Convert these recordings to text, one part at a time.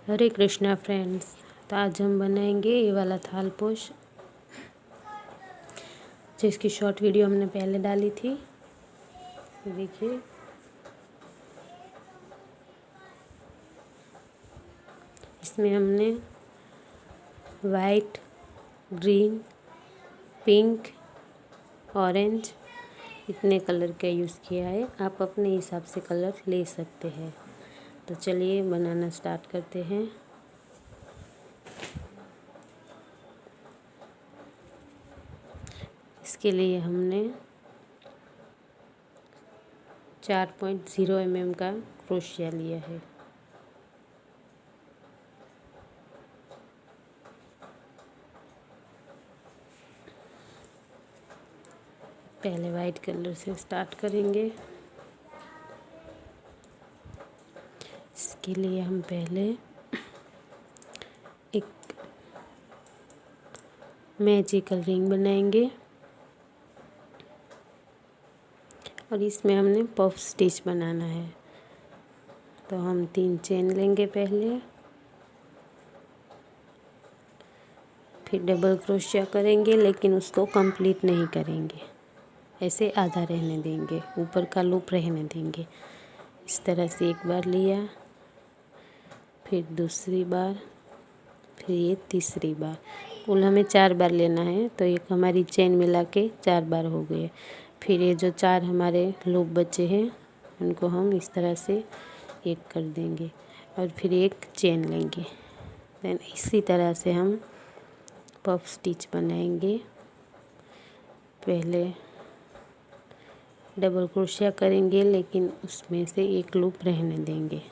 हरे Krishna friends. तो आज हम बनाएंगे ये वाला थाल पोश, जिसकी शॉर्ट वीडियो हमने पहले डाली थी। ये देखिए, इसमें हमने वाइट, ग्रीन, पिंक, ऑरेंज इतने कलर का यूज़ किया है। आप अपने हिसाब से कलर ले सकते हैं। तो चलिए बनाना स्टार्ट करते हैं। इसके लिए हमने 4.0 mm का क्रोशिया लिया है। पहले वाइट कलर से स्टार्ट करेंगे। इसके लिए हम पहले एक मैजिकल रिंग बनाएंगे और इसमें हमने पफ स्टिच बनाना है। तो हम 3 चेन लेंगे पहले, फिर डबल क्रोशिया करेंगे, लेकिन उसको कंप्लीट नहीं करेंगे, ऐसे आधा रहने देंगे, ऊपर का लूप रहने देंगे। इस तरह से एक बार लिया, फिर दूसरी बार, फिर ये तीसरी बार। कुल हमें 4 बार लेना है, तो एक हमारी चेन मिला के 4 बार हो गए। फिर ये जो 4 हमारे लूप बचे हैं उनको हम इस तरह से एक कर देंगे और फिर एक चेन लेंगे। देन इसी तरह से हम पफ स्टिच बनाएंगे। पहले डबल क्रोशिया करेंगे, लेकिन उसमें से एक लूप रहने देंगे।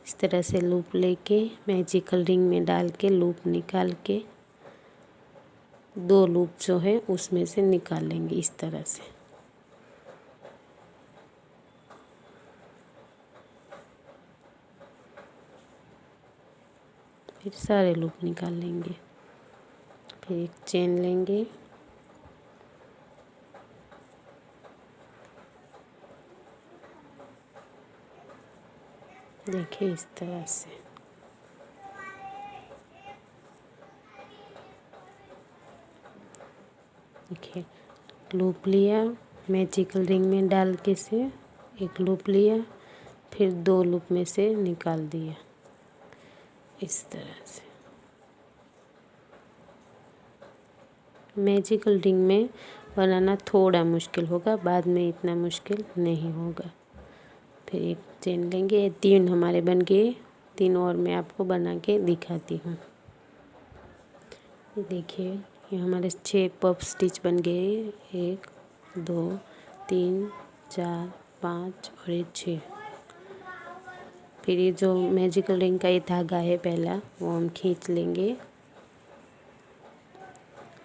इस तरह से लूप लेके मैजिकल रिंग में डाल के लूप निकाल के 2 लूप जो है उसमें से निकाल लेंगे इस तरह से। फिर सारे लूप निकाल लेंगे, फिर एक चेन लेंगे, देखिए इस तरह से। देखिए लूप लिया, मैजिकल रिंग में डाल के से एक लूप लिया, फिर 2 लूप में से निकाल दिया इस तरह से। मैजिकल रिंग में बनाना थोड़ा मुश्किल होगा, बाद में इतना मुश्किल नहीं होगा। फिर एक चेन लेंगे। ये 3 हमारे बन गए, 3 और मैं आपको बना के दिखाती हूँ। ये देखिए, ये हमारे 6 पफ स्टिच बन गए। 1 2 3 4 5 और ये 6। फिर ये जो मैजिकल रिंग का ये धागा है पहला, वो हम खींच लेंगे।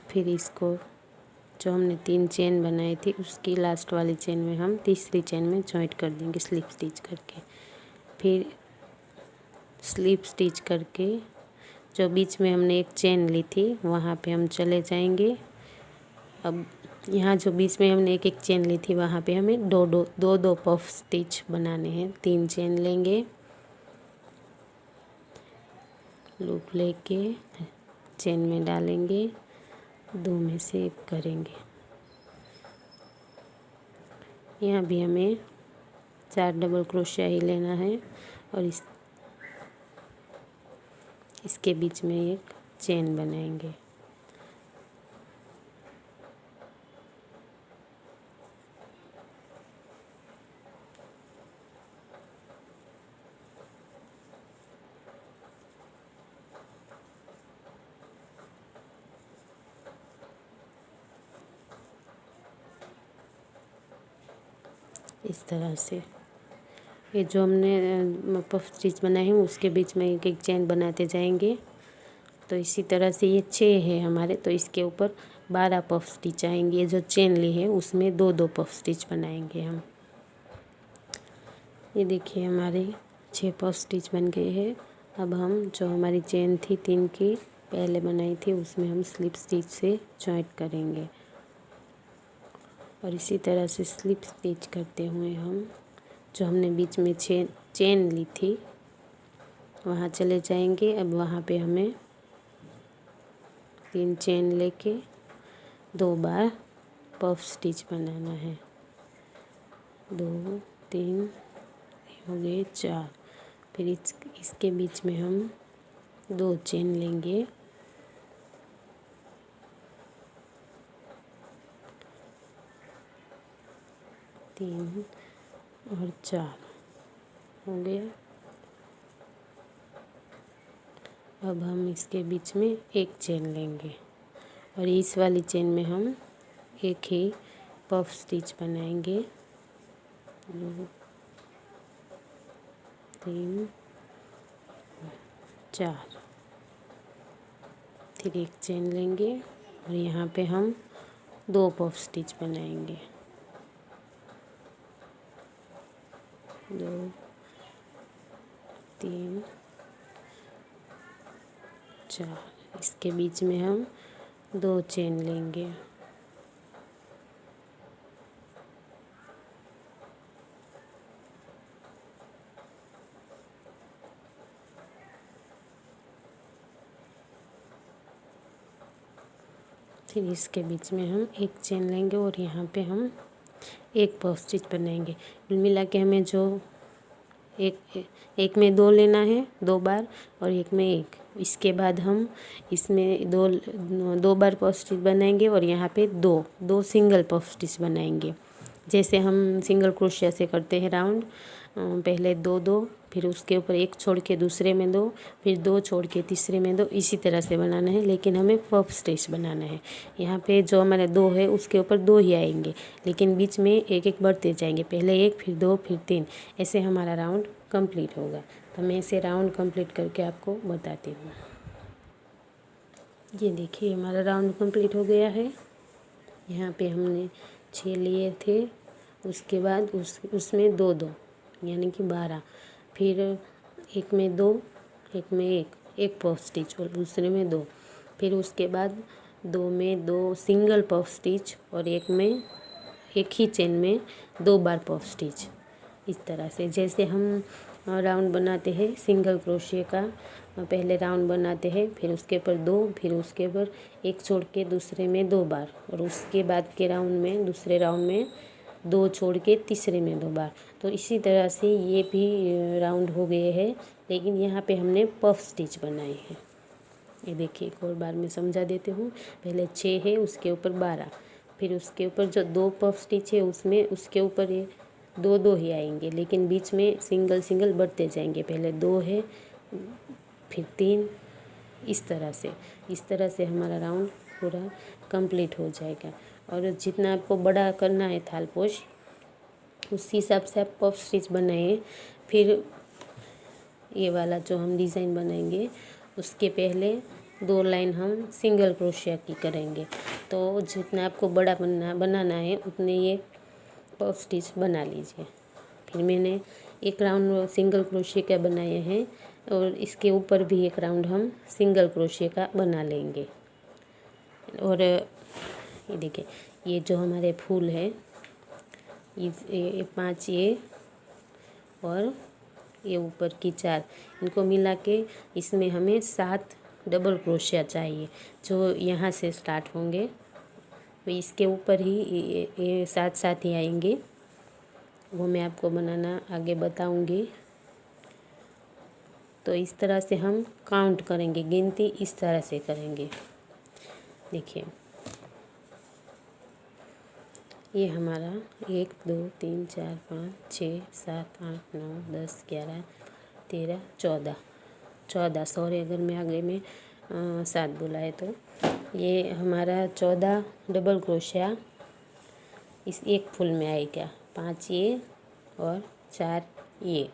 फिर इसको जो हमने 3 चेन बनाई थी उसकी लास्ट वाली चेन में हम तीसरी चेन में जॉइंट कर देंगे स्लिप स्टिच करके। फिर स्लिप स्टिच करके जो बीच में हमने एक चेन ली थी वहाँ पे हम चले जाएंगे। अब यहाँ जो बीच में हमने एक चेन ली थी वहाँ पे हमें दो पफ स्टिच बनाने हैं। 3 चेन लेंगे, लूप लेके चेन में डालेंगे, 2 में से एक करेंगे। यहाँ भी हमें 4 डबल क्रोशिया ही लेना है और इसके बीच में एक चेन बनाएंगे। इस तरह से ये जो हमने पफ स्टिच बनाए हैं उसके बीच में एक चेन बनाते जाएंगे। तो इसी तरह से ये 6 है हमारे, तो इसके ऊपर 12 पफ स्टिच आएंगे। ये जो चेन ली है उसमें 2 पफ स्टिच बनाएंगे हम। ये देखिए हमारे 6 पफ स्टिच बन गए हैं। अब हम जो हमारी चेन थी 3 की पहले बनाई थी उसमें हम स्लिप स्टिच से जॉइंट करेंगे और इसी तरह से स्लिप स्टिच करते हुए हम जो हमने बीच में चेन ली थी वहाँ चले जाएंगे। अब वहाँ पे हमें 3 चेन लेके 2 बार पफ स्टिच बनाना है। 2 3 हो गए 4। फिर इसके बीच में हम 2 चेन लेंगे। तीन और 4 हो गया। अब हम इसके बीच में एक चेन लेंगे और इस वाली चेन में हम एक ही पफ स्टिच बनाएंगे। 2 3 4। फिर एक चेन लेंगे और यहाँ पे हम 2 पफ स्टिच बनाएंगे। 2 3 4। इसके बीच में हम 2 चेन लेंगे। फिर इसके बीच में हम एक चेन लेंगे और यहाँ पे हम एक पफ स्टिच बनाएंगे। कुल मिला के हमें जो एक में 2 लेना है 2 बार और एक में 1। इसके बाद हम इसमें 2 बार पफ स्टिच बनाएंगे और यहाँ पे 2 सिंगल पफ स्टिच बनाएंगे। जैसे हम सिंगल क्रोशिया से करते हैं राउंड, पहले 2 फिर उसके ऊपर 1 छोड़ के दूसरे में 2, फिर 2 छोड़ के तीसरे में 2, इसी तरह से बनाना है। लेकिन हमें पफ स्टिच बनाना है। यहाँ पे जो हमारे 2 है उसके ऊपर 2 ही आएंगे, लेकिन बीच में एक बढ़ते जाएंगे। पहले 1 फिर 2 फिर 3, ऐसे हमारा राउंड कंप्लीट होगा। तो मैं इसे राउंड कंप्लीट करके आपको बताती हूँ। ये देखिए हमारा राउंड कंप्लीट हो गया है। यहाँ पे हमने 6 लिए थे, उसके बाद उसमें 2 यानी कि 12। फिर एक में 2, एक में 1 पफ स्टिच और दूसरे में 2। फिर उसके बाद 2 में 2 सिंगल पफ स्टिच और एक में एक ही चेन में 2 बार पफ स्टिच। इस तरह से जैसे हम राउंड बनाते हैं सिंगल क्रोशिया का, पहले राउंड बनाते हैं, फिर उसके ऊपर 2, फिर उसके ऊपर 1 छोड़ के दूसरे में 2 बार और उसके बाद के राउंड में दूसरे राउंड में 2 छोड़ के तीसरे में 2 बार। तो इसी तरह से ये भी राउंड हो गए हैं, लेकिन यहाँ पे हमने पफ स्टिच बनाए हैं। ये देखिए एक और बार मैं समझा देती हूँ। पहले 6 है, उसके ऊपर 12, फिर उसके ऊपर जो 2 पफ स्टिच है उसमें उसके ऊपर ये 2 ही आएंगे, लेकिन बीच में सिंगल बढ़ते जाएंगे। पहले 2 है, फिर 3, इस तरह से हमारा राउंड पूरा कंप्लीट हो जाएगा। और जितना आपको बड़ा करना है थालपोश, उस हिसाब से आप पफ स्टिच बनाइए। फिर ये वाला जो हम डिज़ाइन बनाएंगे उसके पहले 2 लाइन हम सिंगल क्रोशिया की करेंगे। तो जितना आपको बड़ा बनाना है उतने ये पफ स्टिच बना लीजिए। फिर मैंने एक राउंड सिंगल क्रोशिया का बनाए हैं और इसके ऊपर भी एक राउंड हम सिंगल क्रोशिया का बना लेंगे। और ये देखिए ये जो हमारे फूल है ये 5 ये और ये ऊपर की 4, इनको मिला के इसमें हमें 7 डबल क्रोशिया चाहिए जो यहाँ से स्टार्ट होंगे। तो इसके ऊपर ही ये 7 ही आएंगे, वो मैं आपको बनाना आगे बताऊंगी। तो इस तरह से हम काउंट करेंगे, गिनती इस तरह से करेंगे। देखिए ये हमारा 1 2 3 4 5 6 7 8 9 10 11 13 14 सॉरी अगर मैं आगे में 7 बोला है तो ये हमारा 14 डबल क्रोशिया इस एक फूल में आएगा। 5 ये और 4 ये।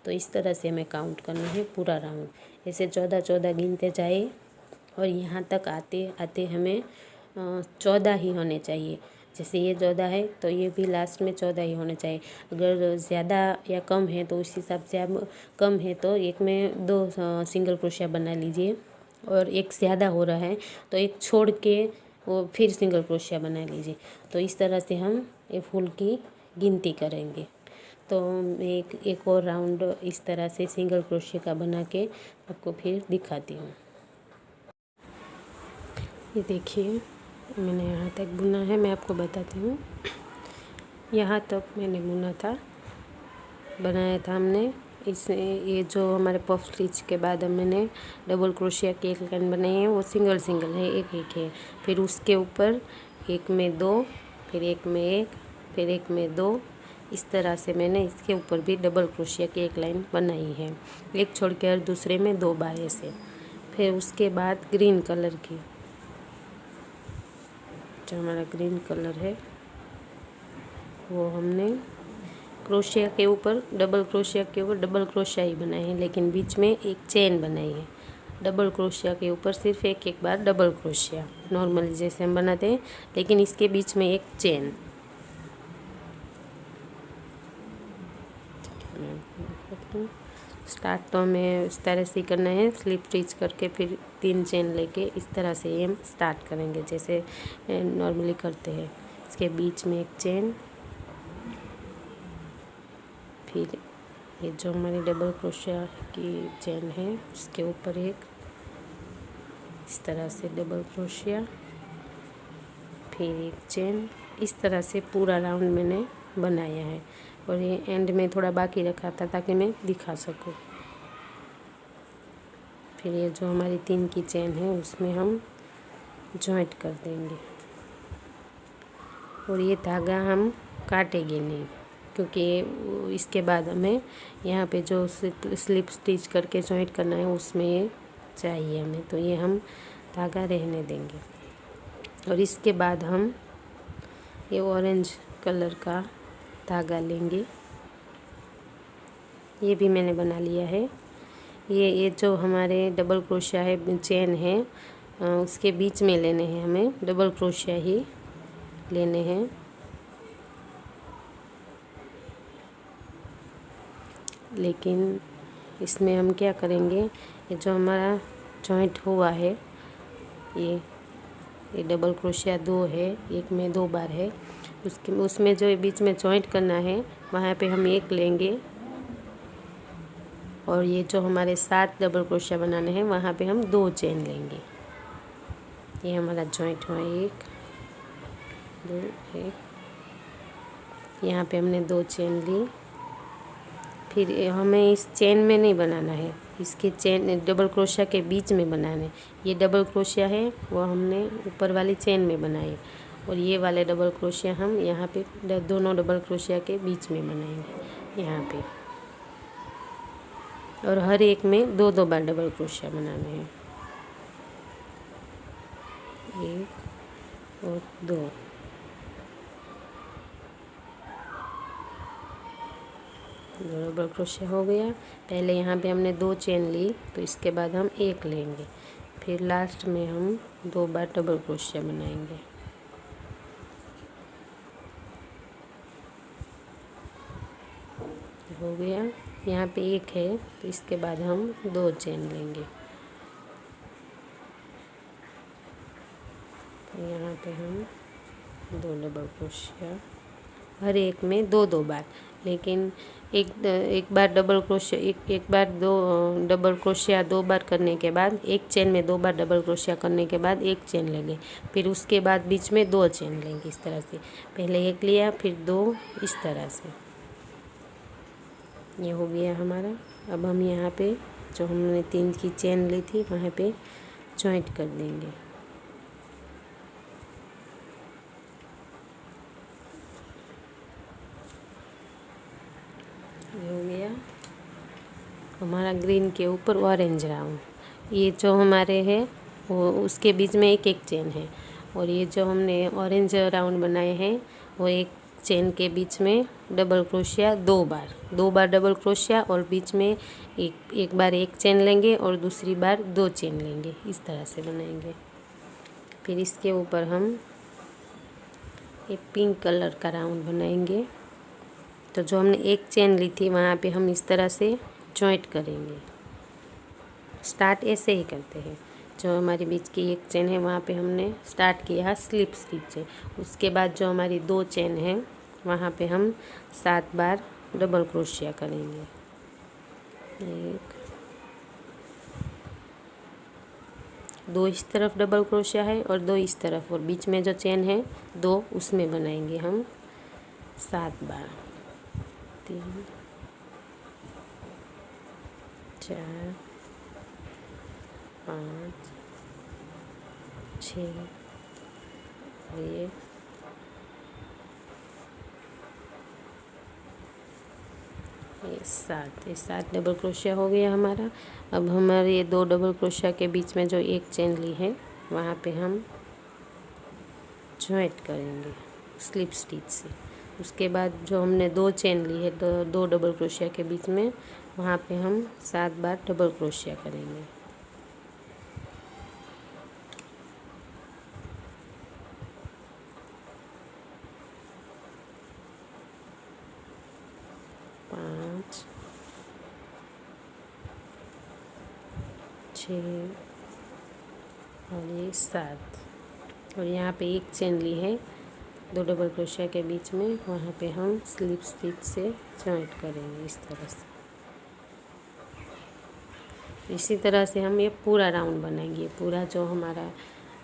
तो इस तरह से हमें काउंट करना है पूरा राउंड। ऐसे 14 गिनते जाए और यहाँ तक आते आते हमें 14 ही होने चाहिए। जैसे ये 14 है तो ये भी लास्ट में 14 ही होने चाहिए। अगर ज़्यादा या कम है तो उस हिसाब से आप, कम है तो एक में 2 सिंगल क्रोशिया बना लीजिए, और एक ज़्यादा हो रहा है तो एक छोड़ के वो फिर सिंगल क्रोशिया बना लीजिए। तो इस तरह से हम ये फूल की गिनती करेंगे। तो मैं एक और राउंड इस तरह से सिंगल क्रोशिया का बना के आपको फिर दिखाती हूँ। ये देखिए मैंने यहाँ तक बुना है, मैं आपको बताती हूँ। यहाँ तक मैंने बुना था, बनाया था हमने। इसमें ये जो हमारे पफ स्टिच के बाद मैंने डबल क्रोशिया की एक लाइन बनाई है, वो सिंगल सिंगल है, एक एक है। फिर उसके ऊपर एक में दो, फिर एक में एक, फिर एक में दो, इस तरह से मैंने इसके ऊपर भी डबल क्रोशिया की एक लाइन बनाई है, एक छोड़ के और दूसरे में 2 बार ऐसे। फिर उसके बाद ग्रीन कलर की, जो हमारा ग्रीन कलर है वो हमने क्रोशिया के ऊपर डबल क्रोशिया के ऊपर डबल क्रोशिया ही बनाए हैं, लेकिन बीच में एक चेन बनाई है। डबल क्रोशिया के ऊपर सिर्फ एक एक बार डबल क्रोशिया, नॉर्मली जैसे हम बनाते हैं, लेकिन इसके बीच में एक चेन। स्टार्ट तो हमें इस तरह से करना है, स्लिप स्टिच करके फिर 3 चेन लेके इस तरह से हम स्टार्ट करेंगे जैसे नॉर्मली करते हैं। इसके बीच में एक चेन, फिर ये जो हमारी डबल क्रोशिया की चेन है उसके ऊपर एक इस तरह से डबल क्रोशिया, फिर एक चेन। इस तरह से पूरा राउंड मैंने बनाया है, और ये एंड में थोड़ा बाकी रखा था ताकि मैं दिखा सकूं। फिर ये जो हमारी 3 की चेन है उसमें हम जॉइंट कर देंगे, और ये धागा हम काटेंगे नहीं, क्योंकि इसके बाद हमें यहाँ पे जो स्लिप स्टिच करके जॉइंट करना है उसमें ये चाहिए हमें, तो ये हम धागा रहने देंगे। और इसके बाद हम ये ऑरेंज कलर का धागा लेंगे, ये भी मैंने बना लिया है। ये जो हमारे डबल क्रोशिया है चेन है उसके बीच में लेने हैं, हमें डबल क्रोशिया ही लेने हैं। लेकिन इसमें हम क्या करेंगे, ये जो हमारा जॉइंट हुआ है ये डबल क्रोशिया 2 है, एक में 2 बार है, उसमें जो बीच में जॉइंट करना है वहाँ पे हम एक लेंगे, और ये जो हमारे 7 डबल क्रोशिया बनाने हैं वहाँ पे हम 2 चेन लेंगे। ये हमारा जॉइंट हुआ 1 2 1, यहाँ पे हमने 2 चेन ली। फिर हमें इस चेन में नहीं बनाना है, इसके चेन डबल क्रोशिया के बीच में बनाना है। ये डबल क्रोशिया है वो हमने ऊपर वाली चेन में बनाए, और ये वाले डबल क्रोशिया हम यहाँ पे दोनों डबल क्रोशिया के बीच में बनाएंगे यहाँ पे, और हर एक में 2-2 बार डबल क्रोशिया बनाना है, 1 और 2। डबल क्रोशिया हो गया। पहले यहाँ पे हमने 2 चेन ली, तो इसके बाद हम 1 लेंगे, फिर लास्ट में हम 2 बार डबल क्रोशिया बनाएंगे। हो गया, यहाँ पे 1 है तो इसके बाद हम 2 चेन लेंगे, तो यहाँ पे हम 2 डबल क्रोशिया, हर एक में 2-2 बार, लेकिन एक बार डबल क्रोशिया एक बार 2 डबल क्रोशिया 2 बार करने के बाद एक चेन में 2 बार डबल क्रोशिया करने के बाद एक चेन लेंगे, फिर उसके बाद बीच में 2 चेन लेंगे। इस तरह से पहले 1 लिया फिर 2, इस तरह से ये हो गया हमारा। अब हम यहाँ पे जो हमने 3 की चेन ली थी वहाँ पे जॉइंट कर देंगे। ये हो गया हमारा ग्रीन के ऊपर ऑरेंज राउंड। ये जो हमारे है वो उसके बीच में एक एक चेन है, और ये जो हमने ऑरेंज राउंड बनाए हैं वो एक चेन के बीच में डबल क्रोशिया 2 बार डबल क्रोशिया, और बीच में एक बार एक चेन लेंगे और दूसरी बार 2 चेन लेंगे, इस तरह से बनाएंगे। फिर इसके ऊपर हम एक पिंक कलर का राउंड बनाएंगे। तो जो हमने एक चेन ली थी वहाँ पे हम इस तरह से जॉइंट करेंगे। स्टार्ट ऐसे ही करते हैं, जो हमारी बीच की एक चेन है वहाँ पे हमने स्टार्ट किया स्लिप स्टिच से, उसके बाद जो हमारी 2 चेन है वहाँ पे हम 7 बार डबल क्रोशिया करेंगे। एक, दो इस तरफ डबल क्रोशिया है और दो इस तरफ, और बीच में जो चेन है दो, उसमें बनाएंगे हम 7 बार। 3 4 5 6 और ये 7, ये 7 डबल क्रोशिया हो गया हमारा। अब हमारे ये 2 डबल क्रोशिया के बीच में जो एक चेन ली है वहाँ पे हम जॉइंट करेंगे स्लिप स्टिच से। उसके बाद जो हमने 2 चेन ली है 2 डबल क्रोशिया के बीच में, वहाँ पे हम 7 बार डबल क्रोशिया करेंगे। पाँच, 6 और ये 7, और यहाँ पे एक चेन ली है 2 डबल क्रोशिया के बीच में, वहाँ पे हम स्लिप स्टिच से जॉइंट करेंगे इस तरह से। इसी तरह से हम ये पूरा राउंड बनाएंगे। पूरा जो हमारा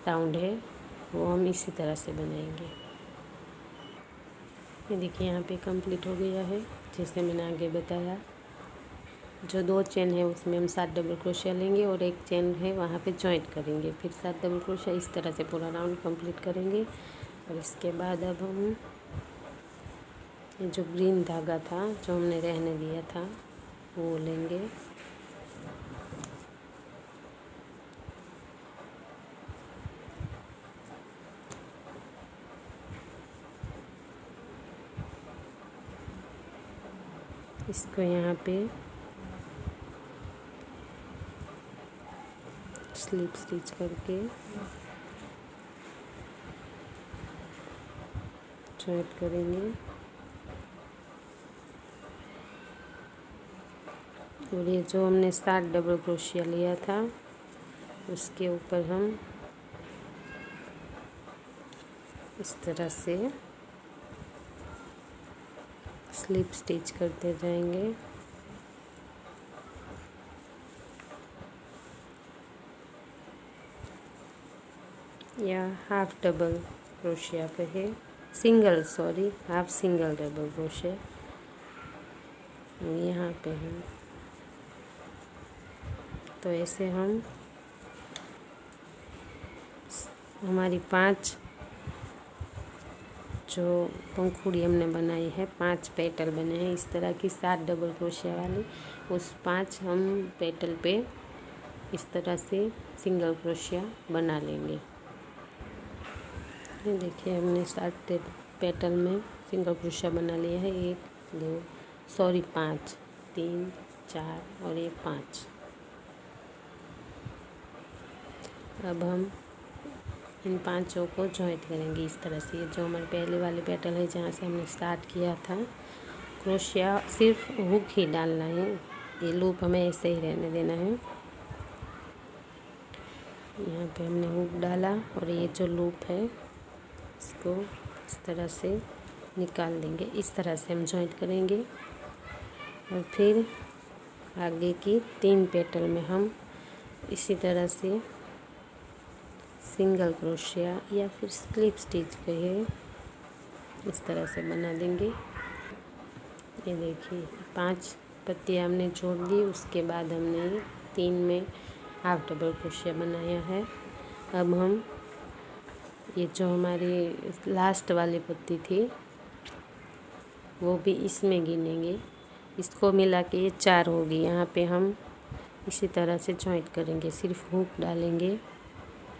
राउंड है वो हम इसी तरह से बनाएंगे। ये देखिए यहाँ पे कंप्लीट हो गया है जैसे मैंने आगे बताया। जो 2 चेन है उसमें हम 7 डबल क्रोशिया लेंगे और एक चेन है वहाँ पे जॉइंट करेंगे, फिर 7 डबल क्रोशिया, इस तरह से पूरा राउंड कंप्लीट करेंगे। और इसके बाद अब हम ये जो ग्रीन धागा था जो हमने रहने दिया था वो लेंगे। इसको यहाँ पे स्लिप स्टिच करके जॉइंट करेंगे। और ये जो हमने 7 डबल क्रोशिया लिया था उसके ऊपर हम इस तरह से स्लिप स्टिच करते जाएंगे। या हाफ डबल क्रोशिया पे है, हाफ सिंगल डबल क्रोशिया यहाँ पे है। तो ऐसे हम हमारी 5 जो पंखुड़ी हमने बनाई है, 5 पेटल बने हैं इस तरह की 7 डबल क्रोशिया वाली, उस 5 हम पेटल पे इस तरह से सिंगल क्रोशिया बना लेंगे। ये देखिए हमने 7 पेटल में सिंगल क्रोशिया बना लिया है। 5 3 4 और ये 5। अब हम इन 5 को जॉइंट करेंगे इस तरह से। ये जो हमारे पहले वाले पेटल है जहाँ से हमने स्टार्ट किया था, क्रोशिया सिर्फ हुक ही डालना है, ये लूप हमें ऐसे ही रहने देना है। यहाँ पे हमने हुक डाला और ये जो लूप है इसको इस तरह से निकाल देंगे। इस तरह से हम जॉइंट करेंगे और फिर आगे की 3 पेटल में हम इसी तरह से सिंगल क्रोशिया या फिर स्लिप स्टिच कहे इस तरह से बना देंगे। ये देखिए 5 पत्तियाँ हमने जोड़ दी, उसके बाद हमने 3 में हाफ डबल क्रोशिया बनाया है। अब हम ये जो हमारी लास्ट वाली पत्ती थी वो भी इसमें गिनेंगे, इसको मिला के ये 4 होगी। यहाँ पे हम इसी तरह से जॉइंट करेंगे, सिर्फ हुक डालेंगे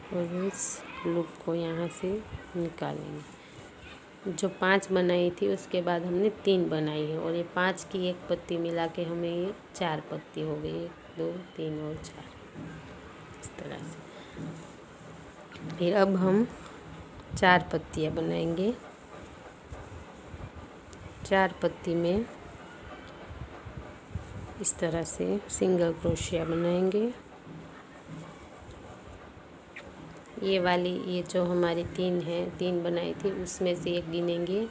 और इस लूप को यहाँ से निकालेंगे। जो 5 बनाई थी उसके बाद हमने 3 बनाई है और ये 5 की एक पत्ती मिला के हमें ये 4 पत्ती हो गई, 1 2 3 और 4 इस तरह से। फिर अब हम 4 पत्तियाँ बनाएंगे। 4 पत्ती में इस तरह से सिंगल क्रोशिया बनाएंगे। ये वाली ये जो हमारी 3 है, 3 बनाई थी उसमें से एक गिनेंगे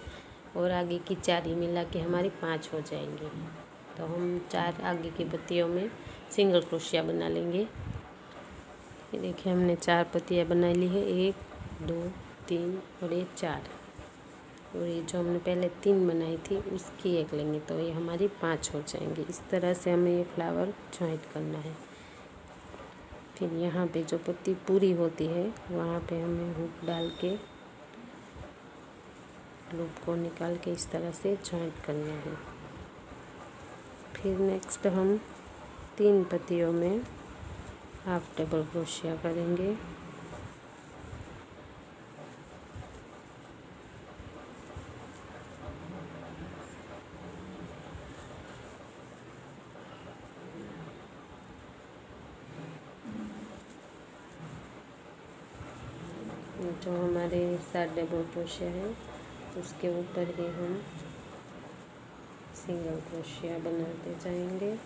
और आगे की 4 ही मिला के हमारी 5 हो जाएंगी। तो हम 4 आगे की पत्तियों में सिंगल क्रोशिया बना लेंगे। ये देखिए हमने 4 पत्तियाँ बना ली है, 1 2 3 और ये 4। और ये जो हमने पहले 3 बनाई थी उसकी 1 लेंगे तो ये हमारी 5 हो जाएंगी। इस तरह से हमें ये फ्लावर जॉइंट करना है। फिर यहाँ पे जो पत्ती पूरी होती है वहाँ पे हमें हुक डाल के लूप को निकाल के इस तरह से जॉइंट करना है। फिर नेक्स्ट हम 3 पत्तियों में हाफ डबल क्रोशिया करेंगे। जो हमारे 7 डबल क्रोशिया है उसके ऊपर ही हम सिंगल क्रोशिया बनाते जाएंगे।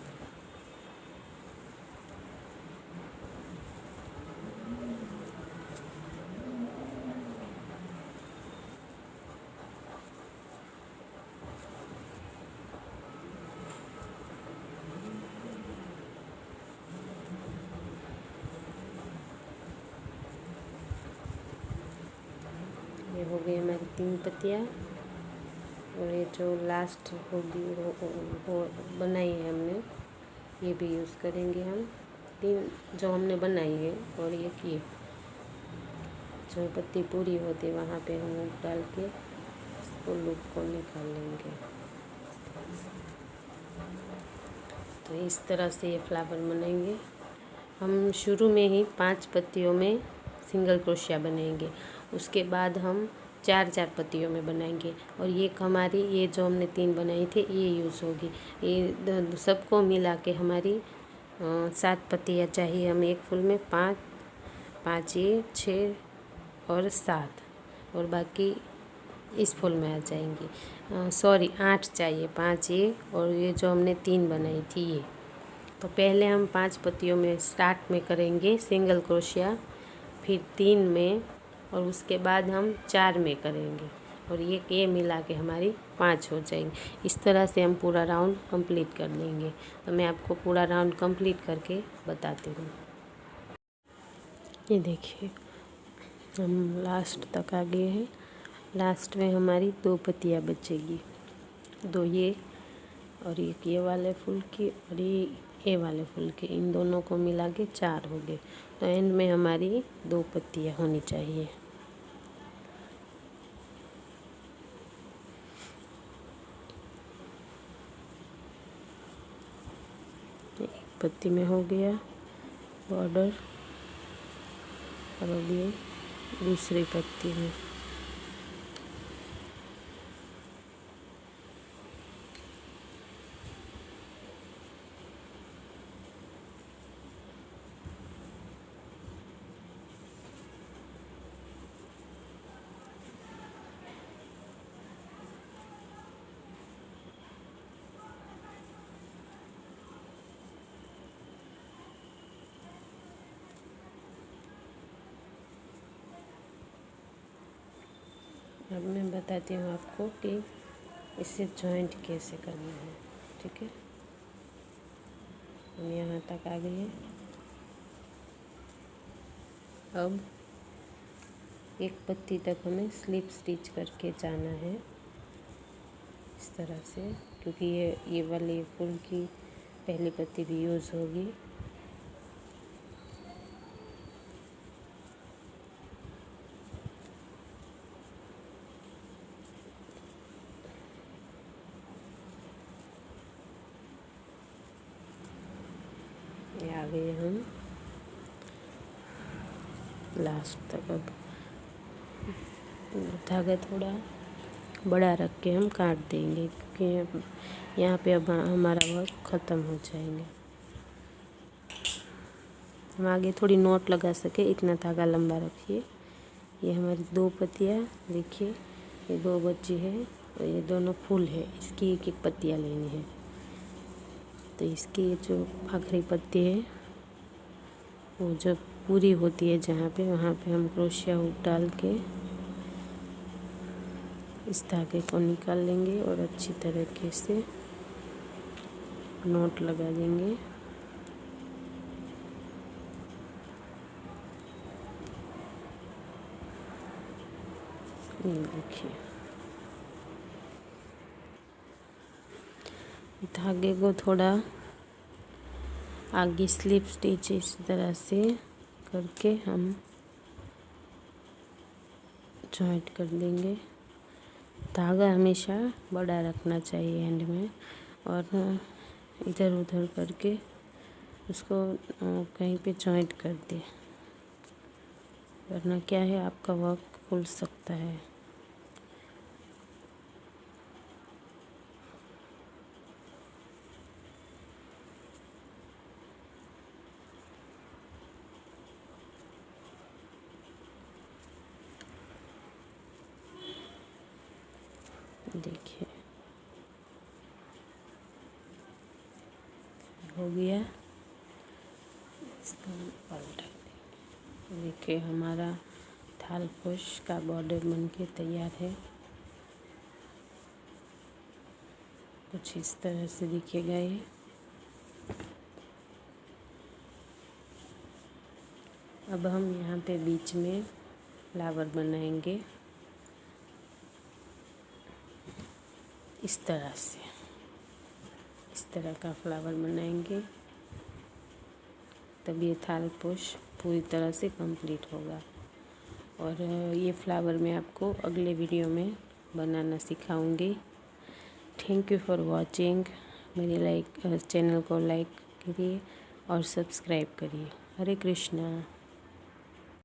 ये हो गई हमारी 3 पत्तियाँ। और ये जो लास्ट होगी वो बनाई है हमने, ये भी यूज़ करेंगे हम। 3 जो हमने बनाई है और ये की जो पत्ती पूरी होती है वहाँ पे हम डाल के इसको लूप को निकाल लेंगे। तो इस तरह से ये फ्लावर बनाएंगे। हम शुरू में ही 5 पत्तियों में सिंगल क्रोशिया बनाएंगे, उसके बाद हम 4 पत्तियों में बनाएंगे। और ये हमारी ये जो हमने 3 बनाई थी ये यूज़ होगी। ये सबको मिला के हमारी 7 पत्तियाँ चाहिए। हम एक फूल में 5 5 ये 6 और 7 और बाकी इस फूल में आ जाएंगी। सॉरी 8 चाहिए, 5 ये और ये जो हमने 3 बनाई थी ये। तो पहले हम 5 पत्तियों में स्टार्ट में करेंगे सिंगल क्रोशिया, फिर 3 में और उसके बाद हम 4 में करेंगे और ये मिला के हमारी 5 हो जाएंगी। इस तरह से हम पूरा राउंड कंप्लीट कर लेंगे। तो मैं आपको पूरा राउंड कंप्लीट करके बताती हूँ। ये देखिए हम लास्ट तक आ गए हैं। लास्ट में हमारी 2 पत्तियाँ बचेगी, 2 ये और एक ये वाले फूल की और ये वाले फूल के, इन दोनों को मिला के 4 हो गए। तो एंड में हमारी 2 पत्तियाँ होनी चाहिए। एक पत्ती में हो गया बॉर्डर और अब ये दूसरी पत्ती में। अब मैं बताती हूँ आपको कि इसे जॉइंट कैसे करना है। ठीक है, हम यहाँ तक आ गए। अब एक पत्ती तक हमें स्लिप स्टिच करके जाना है इस तरह से, क्योंकि ये वाली फूल की पहली पत्ती भी यूज़ होगी। ये आ गए हम लास्ट तक। अब धागा थोड़ा बड़ा रख के हम काट देंगे, क्योंकि यहाँ पे अब हमारा वर्क ख़त्म हो जाएंगे। हम आगे थोड़ी नोट लगा सके इतना धागा लंबा रखिए। ये हमारी 2 पत्तियाँ देखिए, ये 2 बच्ची है और ये दोनों फूल है, इसकी एक एक पत्तियाँ लेनी है। तो इसकी ये जो आखिरी पत्ती है वो जब पूरी होती है जहाँ पे, वहाँ पे हम क्रोशिया हुक डाल के इस धागे को निकाल लेंगे और अच्छी तरीके से नॉट लगा देंगे। ये देखिए, धागे को थोड़ा आगे स्लिप स्टिच इस तरह से करके हम जॉइंट कर देंगे। धागा हमेशा बड़ा रखना चाहिए एंड में, और इधर उधर करके उसको कहीं पे जॉइंट कर दे, वरना क्या है आपका वर्क खुल सकता है। देखिए हो गया, इसको पलटा देंगे। देखिए हमारा थालपोश का बॉर्डर बनके तैयार है। कुछ इस तरह से दिखेगा ये। अब हम यहाँ पे बीच में फ्लावर बनाएंगे इस तरह से, इस तरह का फ्लावर बनाएंगे, तब ये थालपोश पूरी तरह से कंप्लीट होगा। और ये फ्लावर मैं आपको अगले वीडियो में बनाना सिखाऊंगी। Thank you for watching. मेरे चैनल को लाइक करिए और सब्सक्राइब करिए। हरे कृष्णा।